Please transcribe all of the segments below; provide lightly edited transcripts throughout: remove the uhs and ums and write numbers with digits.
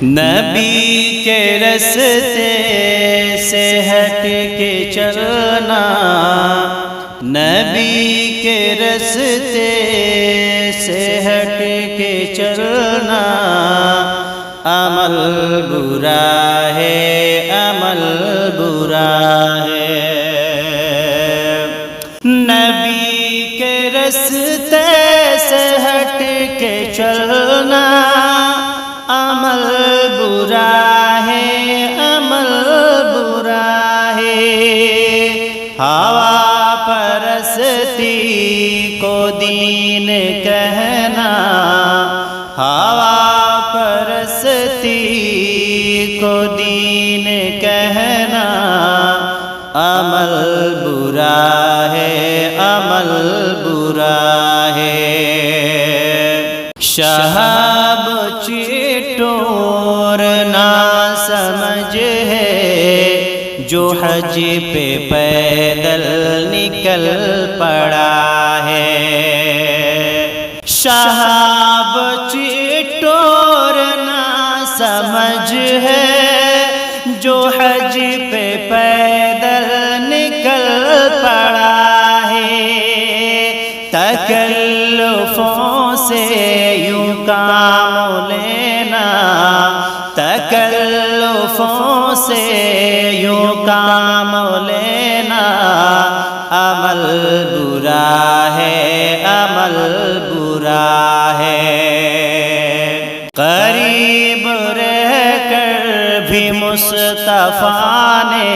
نبی کے رستے سے ہٹ کے چلنا، نبی کے رستے سے ہٹ کے چلنا، عمل برا ہے، عمل برا ہے۔ نبی کے رستے سے ہٹ کے چلنا، عمل برا ہے، عمل برا ہے۔ ہوا پرستی کو دین کہنا، ہوا پرستی کو دین کہنا، عمل برا ہے، عمل برا ہے۔ شہاب چٹور نہ سمجھ ہے، جو حج پہ پیدل نکل پڑا ہے۔ شہاب چٹور نہ سمجھ ہے، جو حج پہ پیدل نکل پڑا ہے۔ تکلفوں سے یوں کام لینا، تکلفوں سے یوں کام لینا، عمل برا ہے، عمل برا ہے۔ قریب رہ کر بھی مصطفیٰ نے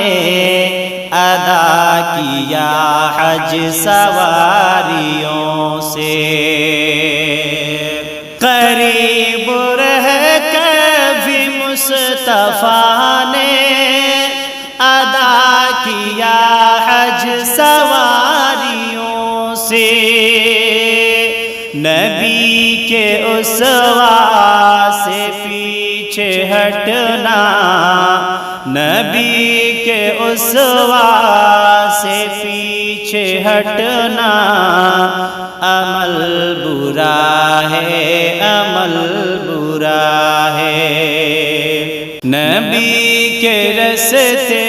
ادا کیا حج سواریوں سے، قریب رہ کر بھی مصطفیٰ نے ادا کیا حج سواریوں سے۔ نبی کے اسوہ سے پیچھے ہٹنا، نبی کے اسوہ سے پیچھے ہٹنا، عمل برا ہے، عمل برا ہے۔ نبی کے رستے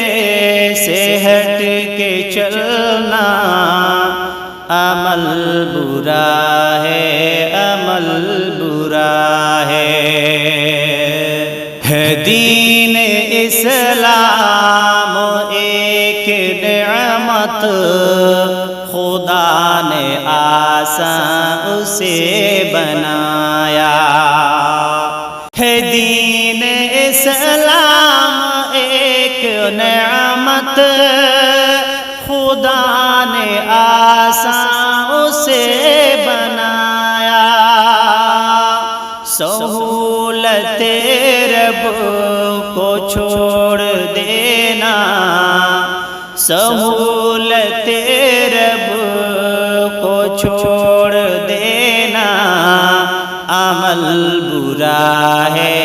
سے ہٹ کے چلنا، عمل برا ہے، عمل برا ہے۔ دین اسلام ایک نعمت، خدا نے آسان اسے بنایا ہے۔ دین اسلام ایک نعمت، خدا نے آسان اسے بنایا۔ سہولت رب کو چھوڑ دینا، سہولت رب کو چھوڑ دینا، عمل برا ہے،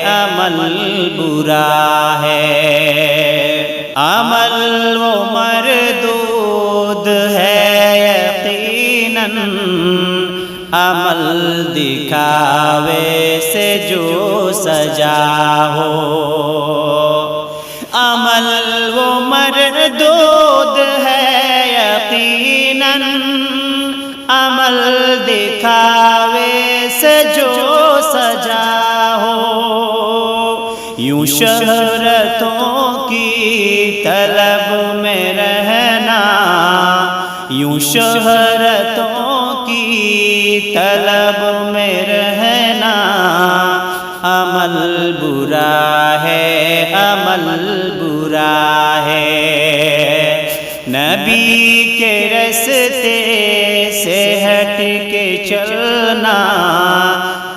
عمل برا ہے۔ عمل وہ مردود ہے یقیناً، عمل دکھاوے سے جو سجا ہو۔ عمل وہ مردود ہے یقیناً، عمل دکھاوے سے جو سجا ہو۔ یوں شہرتوں کی طلب میں رہنا، یوں شہرتوں کی طلب میں رہنا، عمل برا ہے، عمل برا ہے۔ نبی کے رستے سے ہٹ کے چلنا،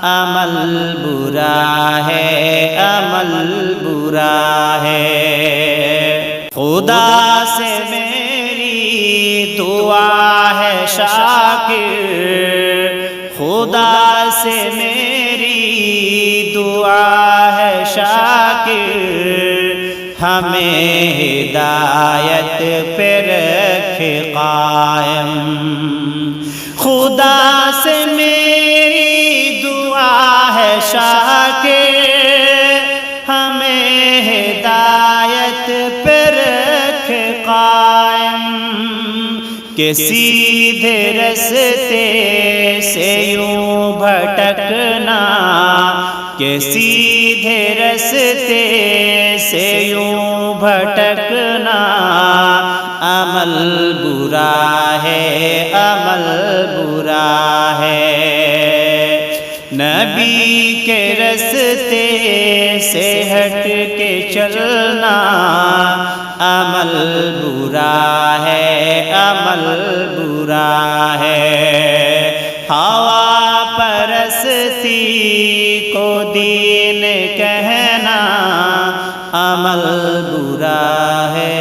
عمل برا ہے، عمل برا ہے۔ خدا سے میری دعا ہے شاکر، خدا سے میری دعا ہے شاکر، ہمیں ہدایت پہ رکھ قائم۔ خدا سے میری دعا ہے شاکر، کہ سیدھے رستے سے یوں بھٹکنا، کہ سیدھے رستے سے یوں بھٹکنا عمل برا ہے، عمل برا ہے۔ نبی کے رستے سے ہٹ کے چلنا عمل برا ہے، عمل برا ہے۔ ہوا پرستی کو دین کہنا عمل برا ہے،